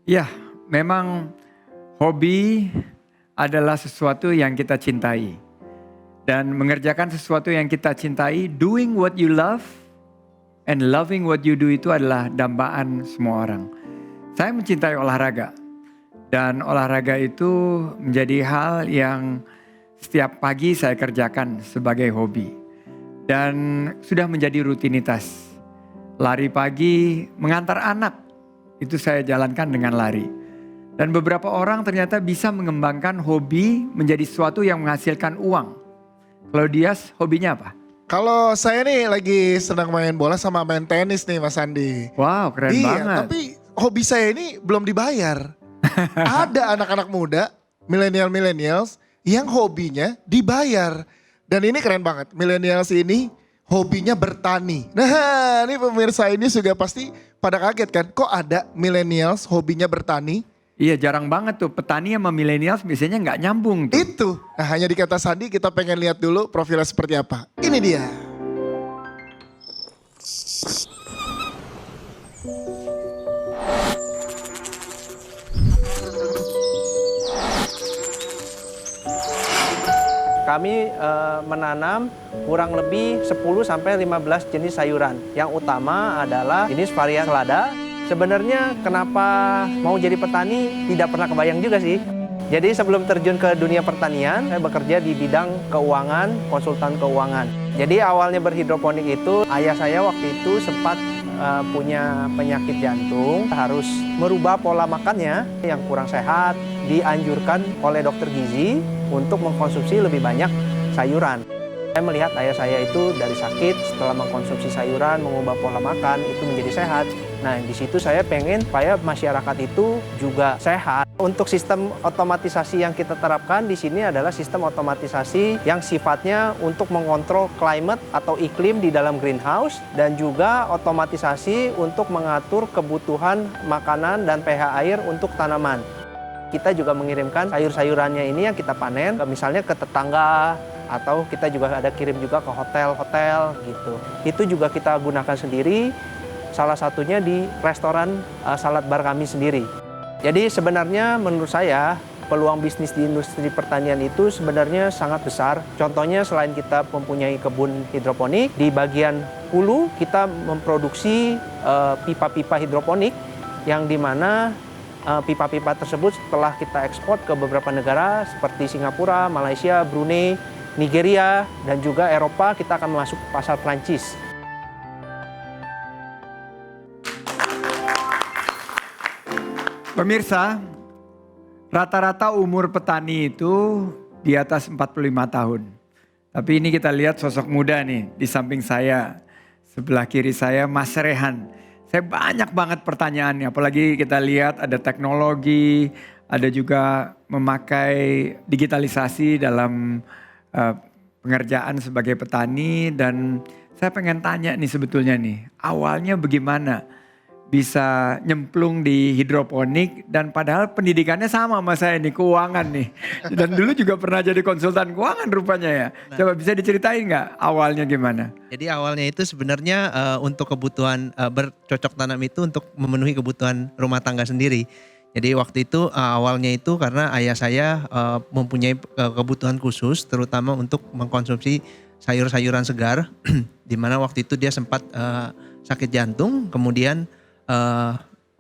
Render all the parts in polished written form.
Ya, memang hobi adalah sesuatu yang kita cintai. Dan mengerjakan sesuatu yang kita cintai, doing what you love and loving what you do itu adalah dambaan semua orang. Saya mencintai olahraga. Dan olahraga itu menjadi hal yang setiap pagi saya kerjakan sebagai hobi. Dan sudah menjadi rutinitas. Lari pagi, mengantar anak, itu saya jalankan dengan lari. Dan beberapa orang ternyata bisa mengembangkan hobi menjadi sesuatu yang menghasilkan uang. Kalau Dias, hobinya apa? Kalau saya nih lagi sedang main bola sama main tenis nih Mas Andi. Wow, keren Iya, banget. tapi hobi saya ini belum dibayar. Ada anak-anak muda, millennials yang hobinya dibayar. Dan ini keren banget, millennials ini hobinya bertani. Nah, ini pemirsa ini juga pasti pada kaget kan, kok ada millennials hobinya bertani? Iya, jarang banget tuh petani sama milenial biasanya nggak nyambung tuh. Itu, nah hanya di Kata Sandi kita pengen lihat dulu profilnya seperti apa. Ini dia. Kami menanam kurang lebih 10 sampai 15 jenis sayuran. Yang utama adalah jenis varian selada. Sebenarnya kenapa mau jadi petani tidak pernah kebayang juga sih. Jadi sebelum terjun ke dunia pertanian, saya bekerja di bidang keuangan, konsultan keuangan. Jadi awalnya berhidroponik itu, ayah saya waktu itu sempat punya penyakit jantung, harus merubah pola makannya yang kurang sehat, dianjurkan oleh dokter gizi untuk mengkonsumsi lebih banyak sayuran. Saya melihat ayah saya itu dari sakit, setelah mengkonsumsi sayuran, mengubah pola makan, itu menjadi sehat. Nah, di situ saya pengen supaya masyarakat itu juga sehat. Untuk sistem otomatisasi yang kita terapkan di sini adalah sistem otomatisasi yang sifatnya untuk mengontrol climate atau iklim di dalam greenhouse dan juga otomatisasi untuk mengatur kebutuhan makanan dan pH air untuk tanaman. Kita juga mengirimkan sayur-sayurannya ini yang kita panen, misalnya ke tetangga, atau kita juga ada kirim juga ke hotel-hotel gitu. Itu juga kita gunakan sendiri, salah satunya di restoran salad bar kami sendiri. Jadi sebenarnya menurut saya peluang bisnis di industri pertanian itu sebenarnya sangat besar. Contohnya selain kita mempunyai kebun hidroponik, di bagian hulu kita memproduksi pipa-pipa hidroponik yang dimana pipa-pipa tersebut setelah kita ekspor ke beberapa negara seperti Singapura, Malaysia, Brunei, Nigeria, dan juga Eropa, kita akan masuk ke pasar Prancis. Pemirsa, rata-rata umur petani itu di atas 45 tahun. Tapi ini kita lihat sosok muda nih di samping saya. Sebelah kiri saya Mas Rehan. Saya banyak banget pertanyaannya, apalagi kita lihat ada teknologi, ada juga memakai digitalisasi dalam pengerjaan sebagai petani. Dan saya pengen tanya nih sebetulnya nih, awalnya bagaimana bisa nyemplung di hidroponik dan padahal pendidikannya sama sama saya nih, keuangan nih. Dan dulu juga pernah jadi konsultan keuangan rupanya ya. Coba bisa diceritain nggak awalnya gimana? Jadi awalnya itu sebenarnya untuk kebutuhan bercocok tanam itu untuk memenuhi kebutuhan rumah tangga sendiri. Jadi waktu itu awalnya itu karena ayah saya mempunyai kebutuhan khusus terutama untuk mengkonsumsi sayur-sayuran segar. Di mana waktu itu dia sempat sakit jantung, kemudian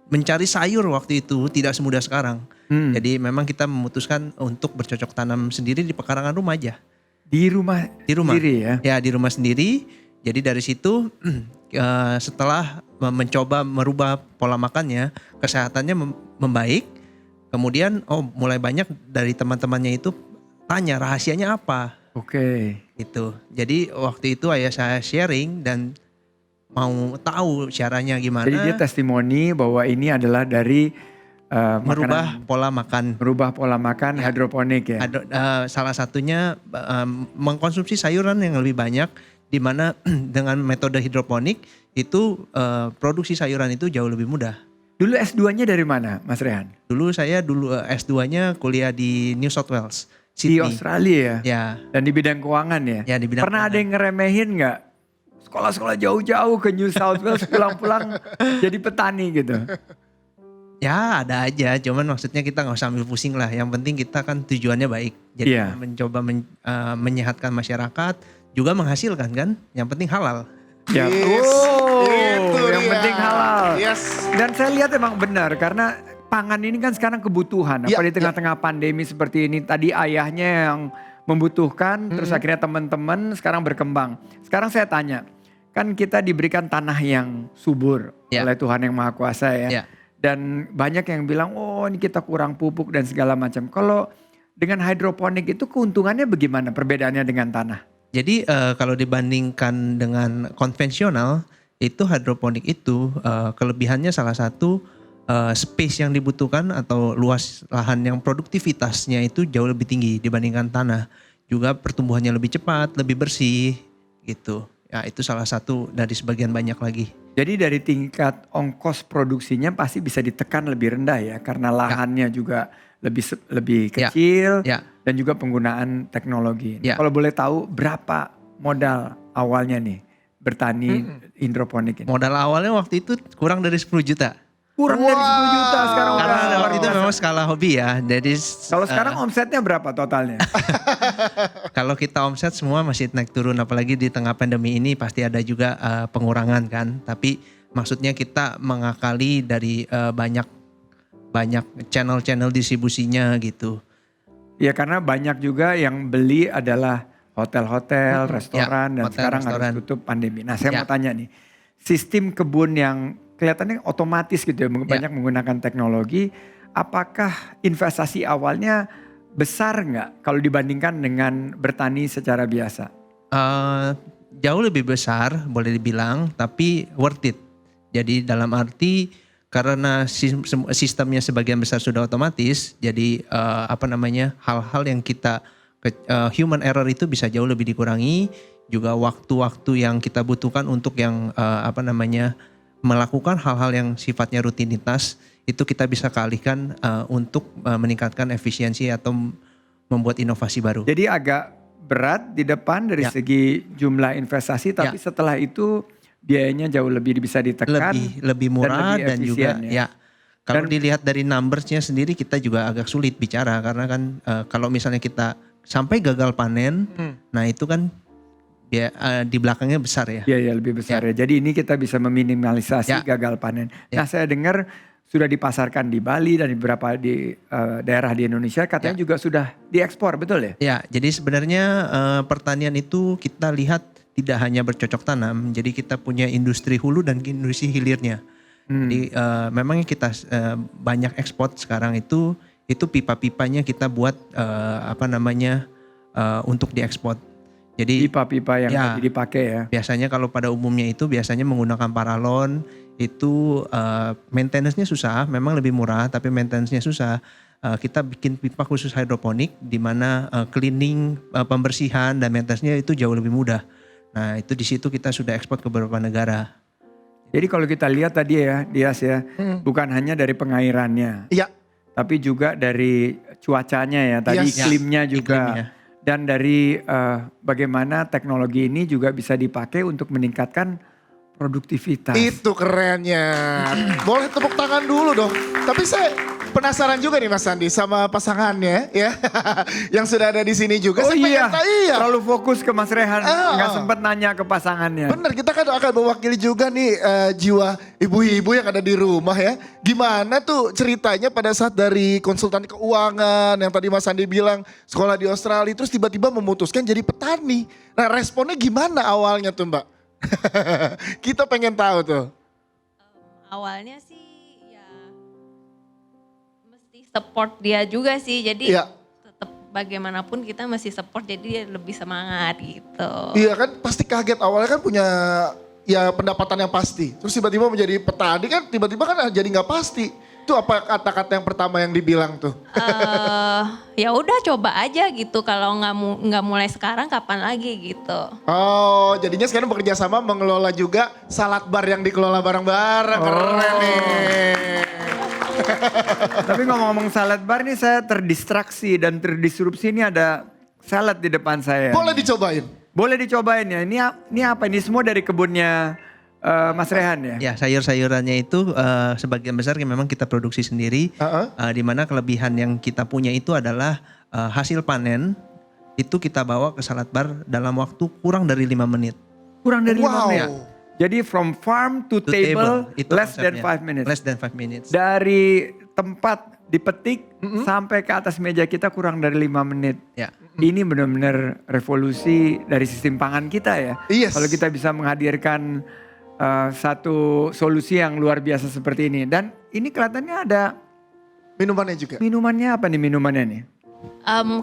mencari sayur waktu itu tidak semudah sekarang. Jadi memang kita memutuskan untuk bercocok tanam sendiri di pekarangan rumah aja. Di rumah sendiri ya? Ya di rumah sendiri. Jadi dari situ setelah mencoba merubah pola makannya, kesehatannya membaik. Kemudian mulai banyak dari teman-temannya itu tanya rahasianya apa. Oke. Gitu. Jadi waktu itu ayah saya sharing dan mau tahu caranya gimana. Jadi dia testimoni bahwa ini adalah dari merubah pola makan. Merubah pola makan ya. Hidroponik ya. Salah satunya mengkonsumsi sayuran yang lebih banyak, di mana dengan metode hidroponik itu produksi sayuran itu jauh lebih mudah. Dulu S2-nya dari mana Mas Rehan? Dulu saya S2-nya kuliah di New South Wales, Sydney. Di Australia ya? Ya. Dan di bidang keuangan ya? Ya di bidang Pernah keuangan. ada yang ngeremehin gak? Sekolah-sekolah jauh-jauh ke New South Wales pulang-pulang jadi petani gitu. Ya ada aja, cuman maksudnya kita nggak usah ambil pusing lah. Yang penting kita kan tujuannya baik. Jadi Iya. mencoba menyehatkan masyarakat, juga menghasilkan kan. Yang penting halal. Ya. Yes, Oh, itu yang dia. penting halal. Yes. Dan saya lihat emang benar karena pangan ini kan sekarang kebutuhan. Ya, Apa di tengah-tengah pandemi seperti ini. Tadi ayahnya yang membutuhkan, terus akhirnya teman-teman sekarang berkembang. Sekarang saya tanya, kan kita diberikan tanah yang subur Ya. oleh Tuhan yang Maha Kuasa ya. Ya. Dan banyak yang bilang, oh ini kita kurang pupuk dan segala macam. Kalau dengan hidroponik itu keuntungannya bagaimana perbedaannya dengan tanah? Jadi kalau dibandingkan dengan konvensional, itu hidroponik itu kelebihannya salah satu space yang dibutuhkan atau luas lahan yang produktivitasnya itu jauh lebih tinggi dibandingkan tanah. Juga pertumbuhannya lebih cepat, lebih bersih gitu. Ya itu salah satu dari sebagian banyak lagi. Jadi dari tingkat ongkos produksinya pasti bisa ditekan lebih rendah ya. Karena lahannya juga lebih Ya. kecil Ya. dan juga penggunaan teknologi. Ya. Kalau boleh tahu berapa modal awalnya nih bertani hidroponik ini? Modal awalnya waktu itu kurang dari 10 juta. Kurang dari 10 juta sekarang. Karena udah waktu itu luar memang biasa. skala hobi ya. Jadi Kalau sekarang omsetnya berapa totalnya? kalau kita omset semua masih naik turun, apalagi di tengah pandemi ini pasti ada juga pengurangan kan. Tapi maksudnya kita mengakali dari banyak channel-channel distribusinya gitu. Ya karena banyak juga yang beli adalah hotel-hotel, restoran dan hotel, sekarang restoran. harus tutup pandemi. Nah saya Ya. mau tanya nih, sistem kebun yang kelihatannya otomatis gitu ya, banyak menggunakan teknologi, apakah investasi awalnya besar nggak kalau dibandingkan dengan bertani secara biasa? Jauh lebih besar boleh dibilang, tapi worth it. Jadi dalam arti karena sistemnya sebagian besar sudah otomatis, jadi hal-hal yang kita human error itu bisa jauh lebih dikurangi. Juga waktu-waktu yang kita butuhkan untuk yang melakukan hal-hal yang sifatnya rutinitas itu kita bisa kealihkan untuk meningkatkan efisiensi atau membuat inovasi baru. Jadi agak berat di depan dari segi jumlah investasi, tapi setelah itu biayanya jauh lebih bisa ditekan, lebih murah lebih dan juga efisien ya. Kalau dilihat dari numbersnya sendiri kita juga agak sulit bicara karena kan kalau misalnya kita sampai gagal panen, nah itu kan di belakangnya besar ya. Iya lebih besar ya. Jadi ini kita bisa meminimalisasi gagal panen. Nah saya dengar sudah dipasarkan di Bali dan di beberapa daerah di Indonesia katanya juga sudah diekspor, betul ya? Ya, jadi sebenarnya pertanian itu kita lihat tidak hanya bercocok tanam, jadi kita punya industri hulu dan industri hilirnya. Jadi memang kita banyak ekspor sekarang itu pipa-pipanya kita buat untuk diekspor. Jadi Pipa-pipa yang tadi dipakai ya. biasanya kalau pada umumnya itu biasanya menggunakan paralon itu maintenance-nya susah, memang lebih murah tapi maintenance-nya susah. Kita bikin pipa khusus hidroponik di mana cleaning, pembersihan dan maintenance-nya itu jauh lebih mudah. Nah, itu di situ kita sudah ekspor ke beberapa negara. Jadi kalau kita lihat tadi ya, Dias ya, bukan hanya dari pengairannya, Iya. tapi juga dari cuacanya ya, tadi Yes. iklimnya juga. Iklimnya. Dan dari bagaimana teknologi ini juga bisa dipakai untuk meningkatkan produktivitas. Itu kerennya. Boleh tepuk tangan dulu dong. Tapi saya penasaran juga nih Mas Sandi sama pasangannya ya. Yang sudah ada di sini juga. Oh Saya pengen iya, tahu, iya. terlalu fokus ke Mas Rehan, nggak sempat nanya ke pasangannya. Bener, kita kan akan mewakili juga nih jiwa ibu-ibu yang ada di rumah ya. Gimana tuh ceritanya pada saat dari konsultan keuangan yang tadi Mas Sandi bilang sekolah di Australia terus tiba-tiba memutuskan jadi petani. Nah responnya gimana awalnya tuh Mbak? Kita pengen tahu tuh. Awalnya sih ya mesti support dia juga sih. Jadi Iya. tetap bagaimanapun kita mesti support jadi dia lebih semangat gitu. Iya kan pasti kaget awalnya kan punya ya pendapatan yang pasti. Terus tiba-tiba menjadi petani kan tiba-tiba kan jadi nggak pasti. Itu apa kata-kata yang pertama yang dibilang tuh? Ya udah coba aja gitu. Kalau nggak mulai sekarang kapan lagi gitu. Oh jadinya sekarang bekerja sama mengelola juga salad bar yang dikelola bareng-bareng. Keren nih. Tapi ngomong-ngomong salad bar nih saya terdistraksi dan terdisrupsi, ini ada salad di depan saya. Boleh dicobain? Boleh dicobain ya. Ini apa? Ini semua dari kebunnya Mas Rehan ya? Ya, sayur-sayurannya itu sebagian besar memang kita produksi sendiri. Di mana kelebihan yang kita punya itu adalah hasil panen itu kita bawa ke salad bar dalam waktu kurang dari 5 menit. Kurang dari 5 Wow. menit. Jadi from farm to, To table, itu less than konsepnya. 5 minutes. Less than 5 minutes. Dari tempat dipetik sampai ke atas meja kita kurang dari 5 menit. Ya. Ini benar-benar revolusi dari sistem pangan kita ya. Yes. Kalau kita bisa menghadirkan satu solusi yang luar biasa seperti ini. Dan ini kelihatannya ada Minumannya juga. minumannya apa nih minumannya nih?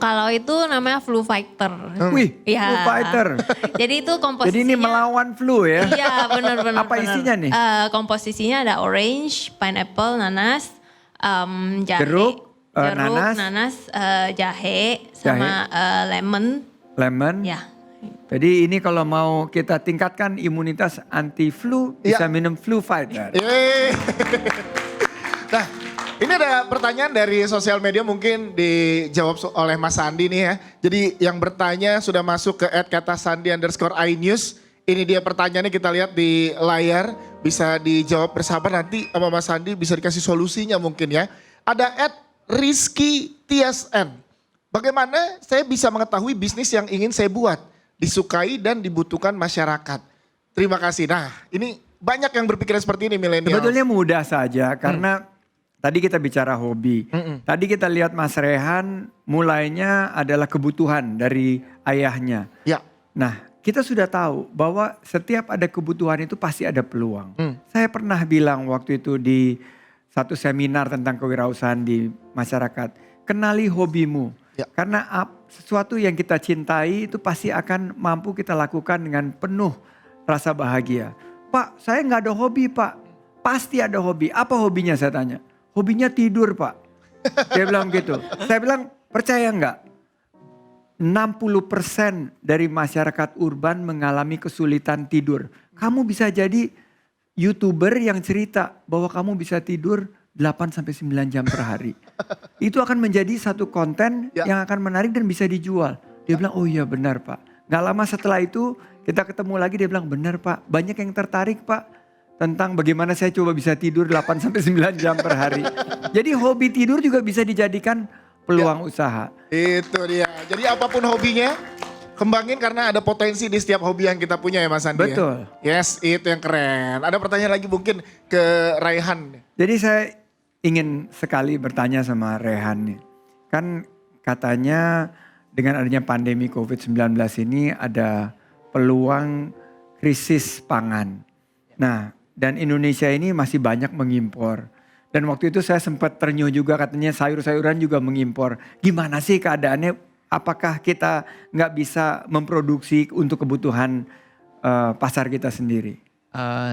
Kalau itu namanya flu fighter. Wih, Ya. Flu Fighter. Jadi itu komposisinya. Jadi ini melawan flu ya? Iya benar-benar. Apa isinya nih? Komposisinya ada orange, pineapple, nanas, jahe, Jeruk, nanas, jahe, sama lemon. Lemon. Ya. Jadi ini kalau mau kita tingkatkan imunitas anti flu, bisa minum Flu Fighter. Yeay. Nah, ini ada pertanyaan dari sosial media mungkin dijawab oleh Mas Sandi nih ya. Jadi yang bertanya sudah masuk ke @katasandi_inews. Ini dia pertanyaannya, kita lihat di layar. Bisa dijawab bersama nanti sama Mas Sandi, bisa dikasih solusinya mungkin ya. Ada @rizky_tiasn. Bagaimana saya bisa mengetahui bisnis yang ingin saya buat disukai dan dibutuhkan masyarakat? Terima kasih. Nah, ini banyak yang berpikir seperti ini milenial. Sebetulnya mudah saja karena tadi kita bicara hobi. Tadi kita lihat Mas Rehan mulainya adalah kebutuhan dari ayahnya. Ya. Nah, kita sudah tahu bahwa setiap ada kebutuhan itu pasti ada peluang. Saya pernah bilang waktu itu di satu seminar tentang kewirausahaan di masyarakat, kenali hobimu. Ya. Karena sesuatu yang kita cintai itu pasti akan mampu kita lakukan dengan penuh rasa bahagia. Pak, saya nggak ada hobi Pak. Pasti ada hobi. Apa hobinya saya tanya? Hobinya tidur Pak. Dia bilang gitu. Saya bilang percaya nggak? 60% dari masyarakat urban mengalami kesulitan tidur. Kamu bisa jadi YouTuber yang cerita bahwa kamu bisa tidur 8-9 jam per hari. Itu akan menjadi satu konten yang akan menarik dan bisa dijual. Dia bilang, oh iya benar Pak. Gak lama setelah itu kita ketemu lagi, dia bilang benar Pak. Banyak yang tertarik Pak tentang bagaimana saya coba bisa tidur 8-9 jam per hari. Jadi hobi tidur juga bisa dijadikan peluang usaha. Itu dia. Jadi apapun hobinya, kembangin karena ada potensi di setiap hobi yang kita punya ya Mas Andi. Betul. Ya? Yes, itu yang keren. Ada pertanyaan lagi mungkin ke Raihan. Jadi saya ingin sekali bertanya sama Rehan nih. Kan katanya dengan adanya pandemi COVID-19 ini ada peluang krisis pangan. Nah, dan Indonesia ini masih banyak mengimpor. Dan waktu itu saya sempat ternyuh juga, katanya sayur-sayuran juga mengimpor. Gimana sih keadaannya? Apakah kita nggak bisa memproduksi untuk kebutuhan pasar kita sendiri?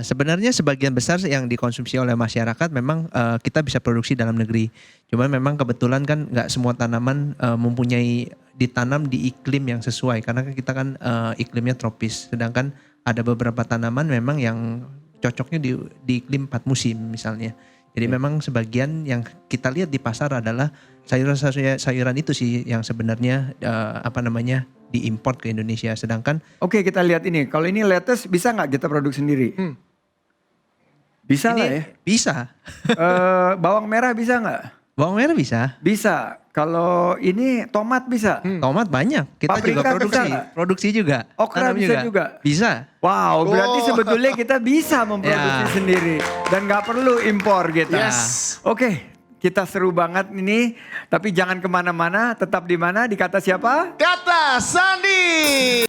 Sebenarnya sebagian besar yang dikonsumsi oleh masyarakat memang kita bisa produksi dalam negeri. Cuman memang kebetulan kan nggak semua tanaman mempunyai ditanam di iklim yang sesuai. Karena kita kan iklimnya tropis. Sedangkan ada beberapa tanaman memang yang cocoknya di iklim 4 musim misalnya. Jadi memang sebagian yang kita lihat di pasar adalah sayuran itu sih yang sebenarnya diimport ke Indonesia. Sedangkan Oke, kita lihat ini. Kalau ini lettuce bisa nggak kita produksi sendiri? Bisa ini lah ya. bisa. Bawang merah bisa nggak? Bawang merah bisa. Bisa. Kalau ini tomat bisa. Tomat banyak. Kita Paprika juga produksi. bisa nggak? Produksi juga. Okra Tanam bisa juga? Bisa. Wow, berarti Oh. sebetulnya kita bisa memproduksi Ya. sendiri dan nggak perlu impor gitu. Yes. Oke, kita seru banget ini. Tapi jangan kemana-mana, tetap di mana? Di kata siapa? Kata Sandi.